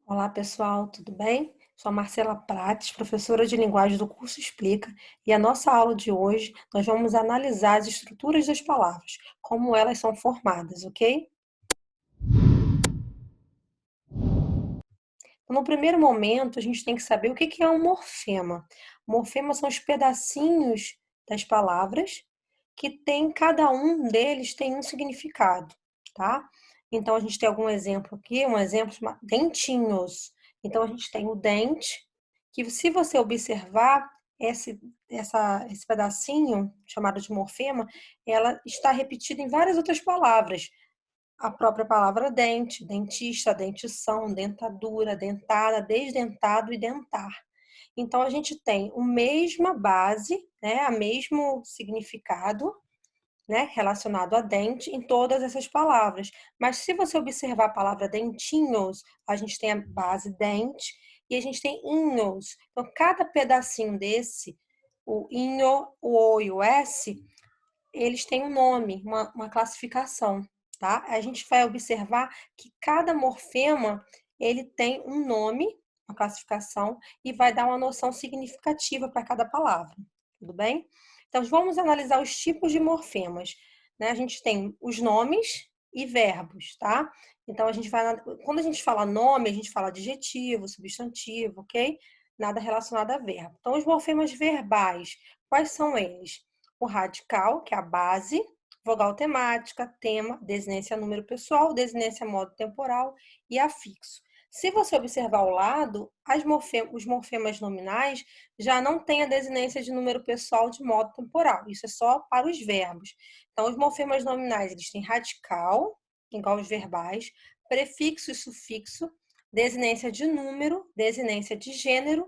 Olá, pessoal, tudo bem? Sou a Marcela Prates, professora de linguagem do curso Explica, e a nossa aula de hoje nós vamos analisar as estruturas das palavras, como elas são formadas, ok? Então, no primeiro momento, a gente tem que saber o que é um morfema. Morfemas são os pedacinhos das palavras que tem, cada um deles tem um significado, tá? Então, a gente tem algum exemplo aqui, um exemplo chamado dentinhos. Então, a gente tem o dente, que se você observar esse pedacinho, chamado de morfema, ela está repetida em várias outras palavras. A própria palavra dente, dentista, dentição, dentadura, dentada, desdentado e dentar. Então, a gente tem a mesma base, né, o mesmo significado, né, relacionado a dente em todas essas palavras. Mas se você observar a palavra dentinhos, a gente tem a base dente e a gente tem inhos. Então, cada pedacinho desse, o inho, o o e o s, eles têm um nome, uma classificação, tá? A gente vai observar que cada morfema, ele tem um nome, uma classificação, e vai dar uma noção significativa para cada palavra, tudo bem? Então, vamos analisar os tipos de morfemas, né? A gente tem os nomes e verbos, tá? Então, quando a gente fala nome, a gente fala adjetivo, substantivo, ok? Nada relacionado a verbo. Então, os morfemas verbais, quais são eles? O radical, que é a base, vogal temática, tema, desinência número pessoal, desinência modo temporal e afixo. Se você observar ao lado, os morfemas nominais já não têm a desinência de número pessoal de modo temporal. Isso é só para os verbos. Então, os morfemas nominais, eles têm radical, igual os verbais, prefixo e sufixo, desinência de número, desinência de gênero,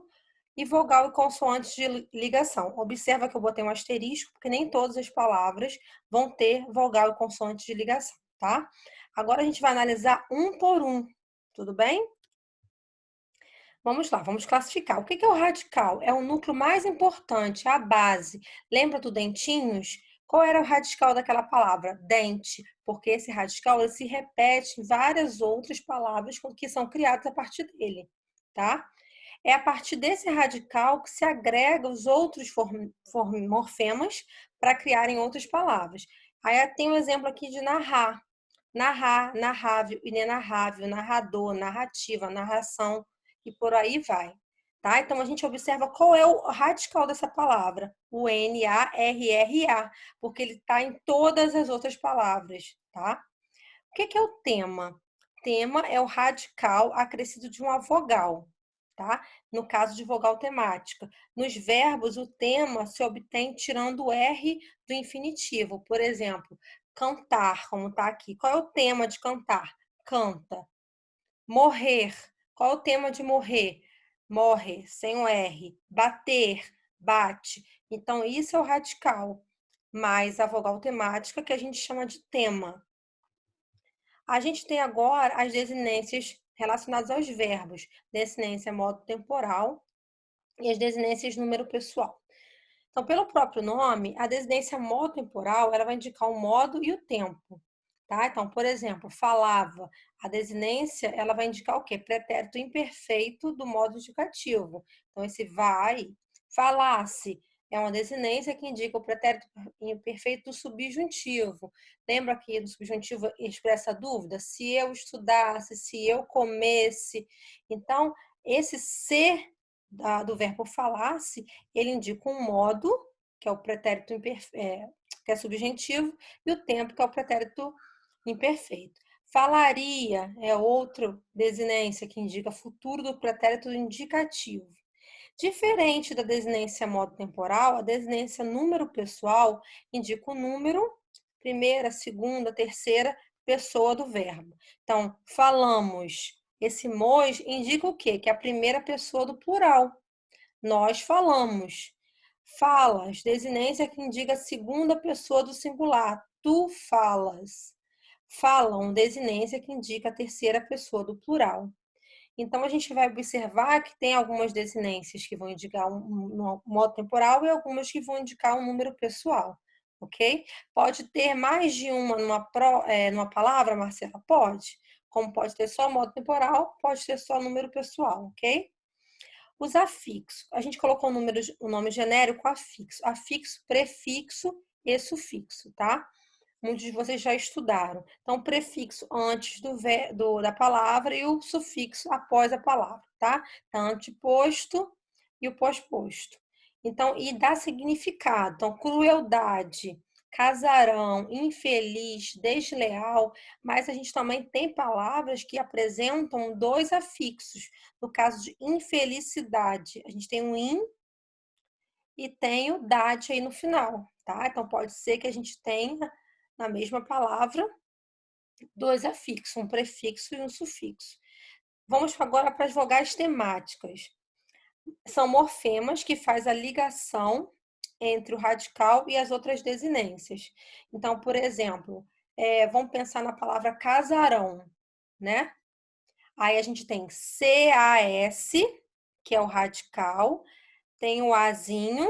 e vogal e consoante de ligação. Observa que eu botei um asterisco, porque nem todas as palavras vão ter vogal e consoante de ligação, tá? Agora a gente vai analisar um por um, tudo bem? Vamos lá, vamos classificar. O que é o radical? É o núcleo mais importante, a base. Lembra do dentinhos? Qual era o radical daquela palavra? Dente, porque esse radical ele se repete em várias outras palavras que são criadas a partir dele, tá? É a partir desse radical que se agrega os outros morfemas para criarem outras palavras. Aí tem um exemplo aqui de narrar. Narrar, narrável, inenarrável, narrador, narrativa, narração e por aí vai. Tá? Então a gente observa qual é o radical dessa palavra, o N-A-R-R-A, porque ele está em todas as outras palavras. Tá? O que é o tema? Tema é o radical acrescido de uma vogal, tá? No caso de vogal temática. Nos verbos, o tema se obtém tirando o R do infinitivo. Por exemplo, cantar, como está aqui. Qual é o tema de cantar? Canta. Morrer. Qual é o tema de morrer? Morre, sem o R. Bater, bate. Então, isso é o radical. Mais a vogal temática, que a gente chama de tema. A gente tem agora as desinências relacionadas aos verbos, desinência modo temporal e as desinências número pessoal. Então, pelo próprio nome, a desinência modo temporal, ela vai indicar o modo e o tempo, tá? Então, por exemplo, falava, a desinência, ela vai indicar o quê? Pretérito imperfeito do modo indicativo. Então, esse vai, falasse, é uma desinência que indica o pretérito imperfeito do subjuntivo. Lembra que do subjuntivo expressa dúvida? Se eu estudasse, se eu comesse. Então, esse ser do verbo falar-se, ele indica um modo, que é o pretérito que é subjuntivo, e o tempo, que é o pretérito imperfeito. Falaria é outra desinência que indica futuro do pretérito indicativo. Diferente da desinência modo temporal, a desinência número pessoal indica o número, primeira, segunda, terceira pessoa do verbo. Então, falamos. Esse mos indica o quê? Que é a primeira pessoa do plural. Nós falamos. Falas, desinência que indica a segunda pessoa do singular. Tu falas. Falam, desinência que indica a terceira pessoa do plural. Então, a gente vai observar que tem algumas desinências que vão indicar um modo temporal e algumas que vão indicar um número pessoal, ok? Pode ter mais de uma numa palavra, Marcela? Pode. como pode ter só modo temporal, pode ter só número pessoal, ok? Os afixos. A gente colocou o nome genérico afixo. Afixo, prefixo e sufixo, tá? Muitos de vocês já estudaram. Então, o prefixo antes da palavra e o sufixo após a palavra, tá? Então, anteposto e o pós-posto. Então, e dá significado. Então, crueldade, casarão, infeliz, desleal, mas a gente também tem palavras que apresentam dois afixos. No caso de infelicidade, a gente tem um in e tem o dade aí no final, tá? Então, pode ser que a gente tenha na mesma palavra dois afixos, um prefixo e um sufixo. Vamos agora para as vogais temáticas. São morfemas que faz a ligação entre o radical e as outras desinências. Então, por exemplo, vamos pensar na palavra casarão, né? Aí a gente tem CAS, que é o radical, tem o Azinho,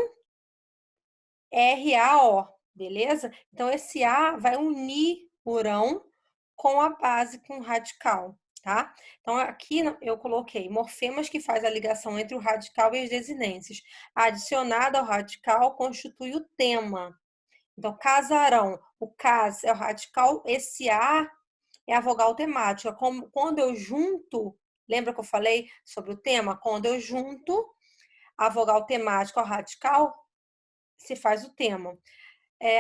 RAO, beleza? Então, esse A vai unir o rão com a base, com o radical, tá? Então, aqui eu coloquei morfemas que faz a ligação entre o radical e as desinências. Adicionado ao radical constitui o tema. Então, casarão, o cas é o radical, esse A é a vogal temática. Quando eu junto, lembra que eu falei sobre o tema? Quando eu junto a vogal temática ao radical, se faz o tema.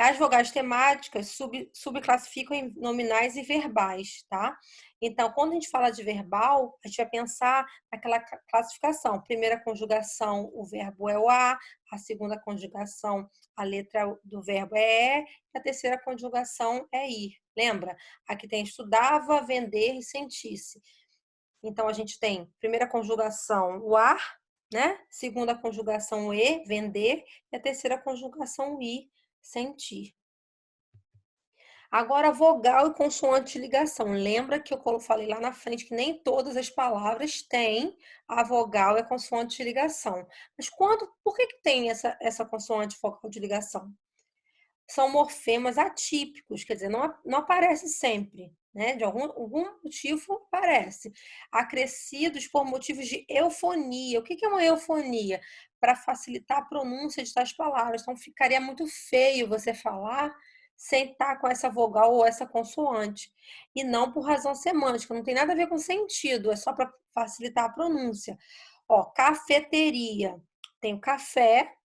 As vogais temáticas subclassificam em nominais e verbais, tá? Então, quando a gente fala de verbal, a gente vai pensar naquela classificação. Primeira conjugação, o verbo é o a segunda conjugação, a letra do verbo é e a terceira conjugação é ir. Lembra? Aqui tem estudava, vender e sentisse. Então, a gente tem primeira conjugação, o ar, né? Segunda conjugação, o e, vender, e a terceira conjugação, o ir, sentir. Agora, vogal e consoante de ligação. Lembra que eu falei lá na frente que nem todas as palavras têm a vogal e a consoante de ligação. Mas por que tem essa consoante vogal de ligação? São morfemas atípicos, quer dizer, não aparece sempre, né? De algum motivo aparece. Acrescidos por motivos de eufonia. O que é uma eufonia? Para facilitar a pronúncia de tais palavras. Então, ficaria muito feio você falar sem estar com essa vogal ou essa consoante. E não por razão semântica, não tem nada a ver com sentido, é só para facilitar a pronúncia. Ó, cafeteria. Tem o café,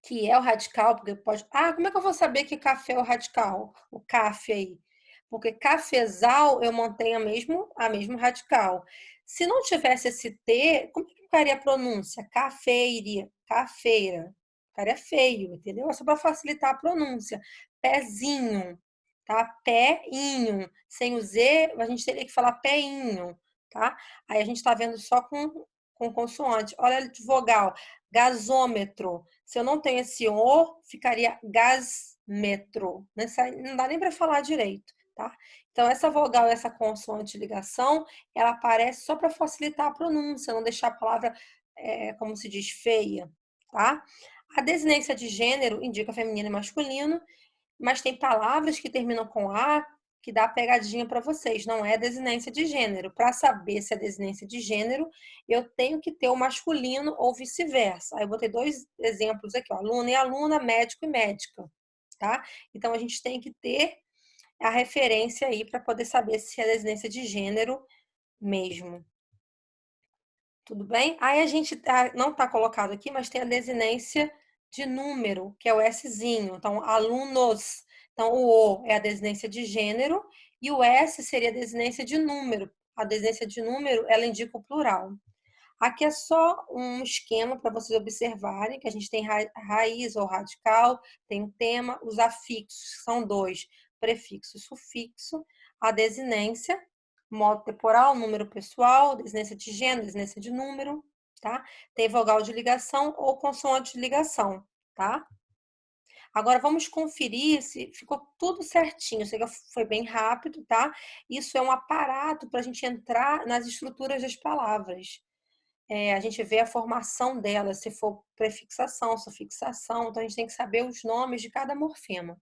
que é o radical, porque pode. Ah, como é que eu vou saber que café é o radical? O café aí. Porque cafezal eu mantenho a mesmo radical. Se não tivesse esse T, como é que ficaria a pronúncia? Cafeira, cafeira. Ficaria feio, entendeu? É só para facilitar a pronúncia. Pezinho, tá? Péinho. Sem o Z, a gente teria que falar péinho, tá? Aí a gente está vendo só com consoante. Olha de vogal. Gasômetro. Se eu não tenho esse O, ficaria gasmetro. Não dá nem para falar direito, tá? Então, essa vogal, essa consoante de ligação, ela aparece só para facilitar a pronúncia, não deixar a palavra, como se diz, feia, tá? A desinência de gênero indica feminino e masculino, mas tem palavras que terminam com A que dá pegadinha para vocês, não é desinência de gênero. Para saber se é desinência de gênero, eu tenho que ter o masculino ou vice-versa. Aí eu botei dois exemplos aqui, ó, aluno e aluna, médico e médica, tá? Então a gente tem que ter a referência aí para poder saber se é desinência de gênero mesmo. Tudo bem? Aí a gente não está colocado aqui, mas tem a desinência de número, que é o Szinho. Então, alunos. Então, o é a desinência de gênero e o S seria a desinência de número. A desinência de número, ela indica o plural. Aqui é só um esquema para vocês observarem que a gente tem raiz ou radical, tem o tema, os afixos, que são dois, prefixo e sufixo, a desinência, modo temporal, número pessoal, desinência de gênero, desinência de número, tá? Tem vogal de ligação ou consoante de ligação, tá? Agora vamos conferir se ficou tudo certinho. Sei que foi bem rápido, tá? Isso é um aparato para a gente entrar nas estruturas das palavras. A gente vê a formação delas, se for prefixação, sufixação, então a gente tem que saber os nomes de cada morfema.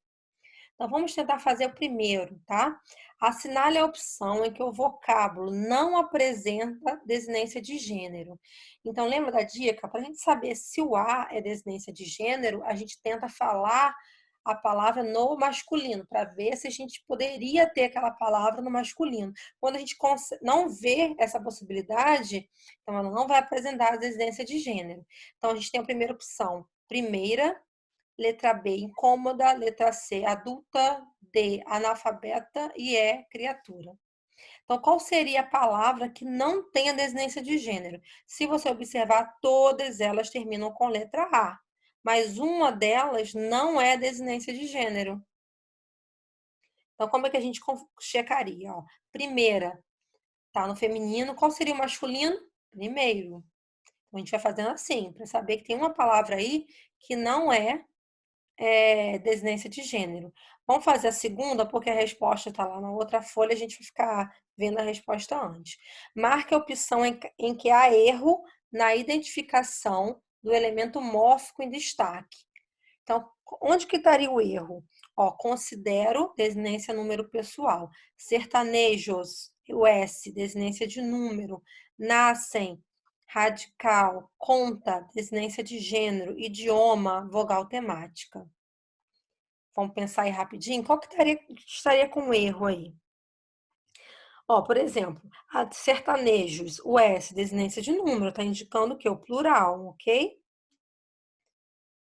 Então, vamos tentar fazer o primeiro, tá? Assinale a opção em que o vocábulo não apresenta desinência de gênero. Então, lembra da dica? Para a gente saber se o A é desinência de gênero, a gente tenta falar a palavra no masculino, para ver se a gente poderia ter aquela palavra no masculino. Quando a gente não vê essa possibilidade, então ela não vai apresentar a desinência de gênero. Então, a gente tem a primeira opção. Primeira, letra B, incômoda, letra C, adulta, D, analfabeta e E, criatura. Então, qual seria a palavra que não tem a desinência de gênero? Se você observar, todas elas terminam com letra A, mas uma delas não é desinência de gênero. Então, como é que a gente checaria? Ó, primeira, tá no feminino. Qual seria o masculino? Primeiro. Então, a gente vai fazendo assim, para saber que tem uma palavra aí que não é desinência de gênero. Vamos fazer a segunda, porque a resposta está lá na outra folha, a gente vai ficar vendo a resposta antes. Marque a opção em que há erro na identificação do elemento mórfico em destaque. Então, onde que estaria o erro? Ó, considero desinência número pessoal. Sertanejos, o S, desinência de número. Nascem, radical. Conta, desinência de gênero. Idioma, vogal temática. Vamos pensar aí rapidinho? Qual que estaria com erro aí? Ó, por exemplo, a sertanejos, o S, desinência de número, está indicando que é o plural, ok?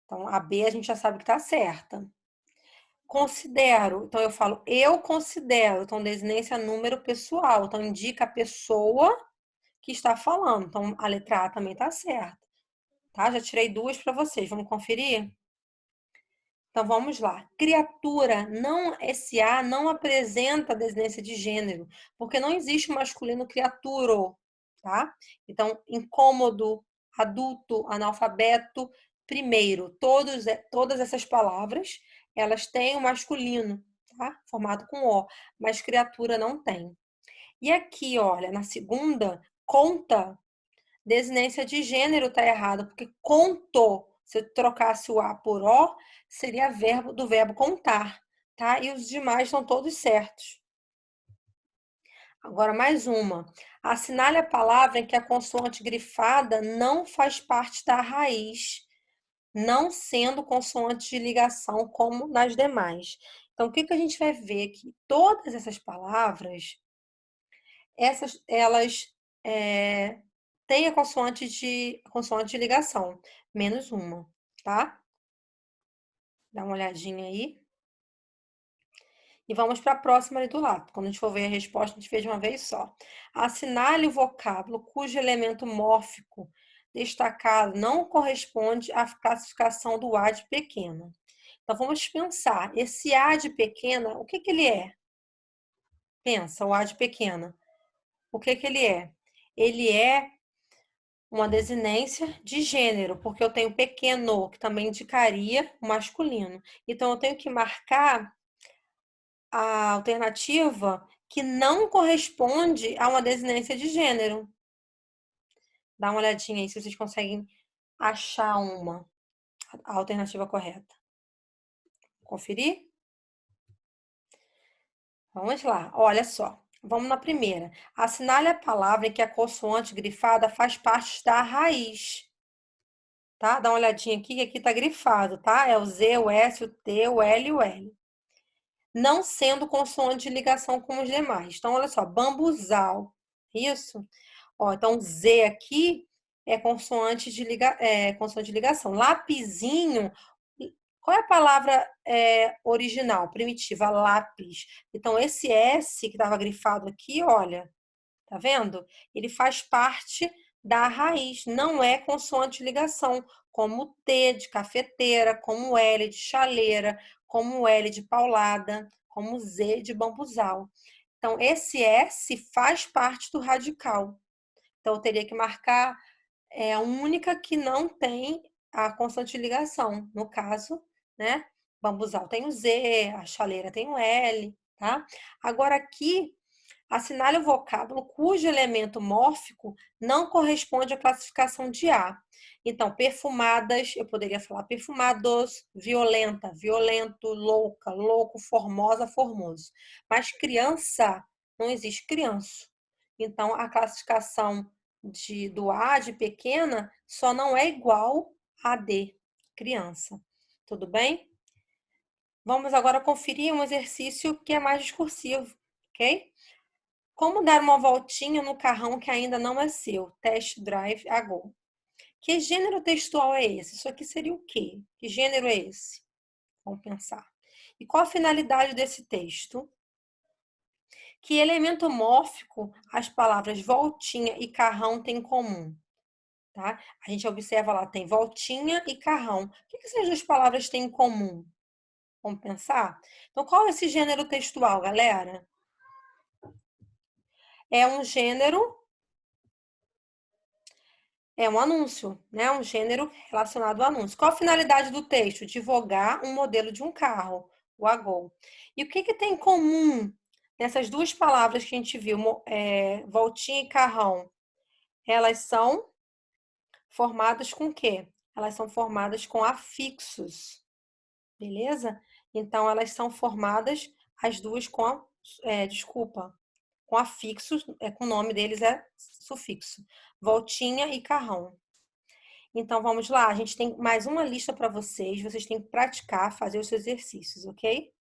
Então, a B a gente já sabe que está certa. Considero, então eu falo eu considero, então desinência número pessoal, então indica a pessoa que está falando. Então, a letra A também está certa, tá? Já tirei duas para vocês, vamos conferir? Então vamos lá. Criatura, não, esse A não apresenta desinência de gênero, porque não existe o masculino criaturo, tá? Então, incômodo, adulto, analfabeto, primeiro, todas essas palavras, elas têm o masculino, tá? Formado com O, mas criatura não tem. E aqui, olha, na segunda, conta, desinência de gênero tá errado, porque contou, se eu trocasse o A por O, seria verbo do verbo contar, tá? E os demais estão todos certos. Agora, mais uma. Assinale a palavra em que a consoante grifada não faz parte da raiz, não sendo consoante de ligação como nas demais. Então, o que a gente vai ver aqui? Todas essas palavras, elas têm a consoante de ligação, menos uma, tá? Dá uma olhadinha aí. E vamos para a próxima ali do lado. Quando a gente for ver a resposta, a gente fez de uma vez só. Assinale o vocábulo cujo elemento mórfico destacado não corresponde à classificação do A de pequena. Então, vamos pensar. Esse A de pequena, o que ele é? Pensa, o A de pequena. O que ele é? Ele é uma desinência de gênero, porque eu tenho pequeno, que também indicaria o masculino. Então, eu tenho que marcar a alternativa que não corresponde a uma desinência de gênero. Dá uma olhadinha aí se vocês conseguem achar a alternativa correta. Conferir? Vamos lá, olha só. Vamos na primeira. Assinale a palavra em que a consoante grifada faz parte da raiz. Tá? Dá uma olhadinha aqui, que aqui tá grifado, tá? É o Z, o S, o T, o L e o L. Não sendo consoante de ligação com os demais. Então, olha só, bambuzal. Isso? Ó, então, Z aqui é consoante de ligação. Lapisinho, qual é a palavra original, primitiva? Lápis. Então, esse S que estava grifado aqui, olha, tá vendo? Ele faz parte da raiz, não é consoante de ligação, como T de cafeteira, como L de chaleira, como L de paulada, como Z de bambuzal. Então, esse S faz parte do radical. Então, eu teria que marcar a única que não tem a constante de ligação. No caso, né? Bambuzal tem o Z, a chaleira tem o L, tá? Agora aqui, Assinale o vocábulo cujo elemento mórfico não corresponde à classificação de A. Então, perfumadas, eu poderia falar perfumados, violenta, violento, louca, louco, formosa, formoso. Mas criança, não existe criança. Então, a classificação do A de pequena só não é igual a D, criança. Tudo bem? Vamos agora conferir um exercício que é mais discursivo, ok? Como dar uma voltinha no carrão que ainda não é seu? Test drive a go. Que gênero textual é esse? Isso aqui seria o quê? Que gênero é esse? Vamos pensar. E qual a finalidade desse texto? Que elemento mórfico as palavras voltinha e carrão têm em comum? Tá? A gente observa lá, tem voltinha e carrão. O que essas duas palavras têm em comum? Vamos pensar? Então, qual é esse gênero textual, galera? É um gênero, é um anúncio, né? Um gênero relacionado ao anúncio. Qual a finalidade do texto? Divulgar um modelo de um carro, o Agol. E o que tem em comum nessas duas palavras que a gente viu, voltinha e carrão? Elas são formadas com o quê? Elas são formadas com afixos, beleza? Então, elas são formadas, as duas com, com afixos, com o nome deles é sufixo. Voltinha e carrão. Então, vamos lá. A gente tem mais uma lista para vocês. Vocês têm que praticar, fazer os seus exercícios, ok?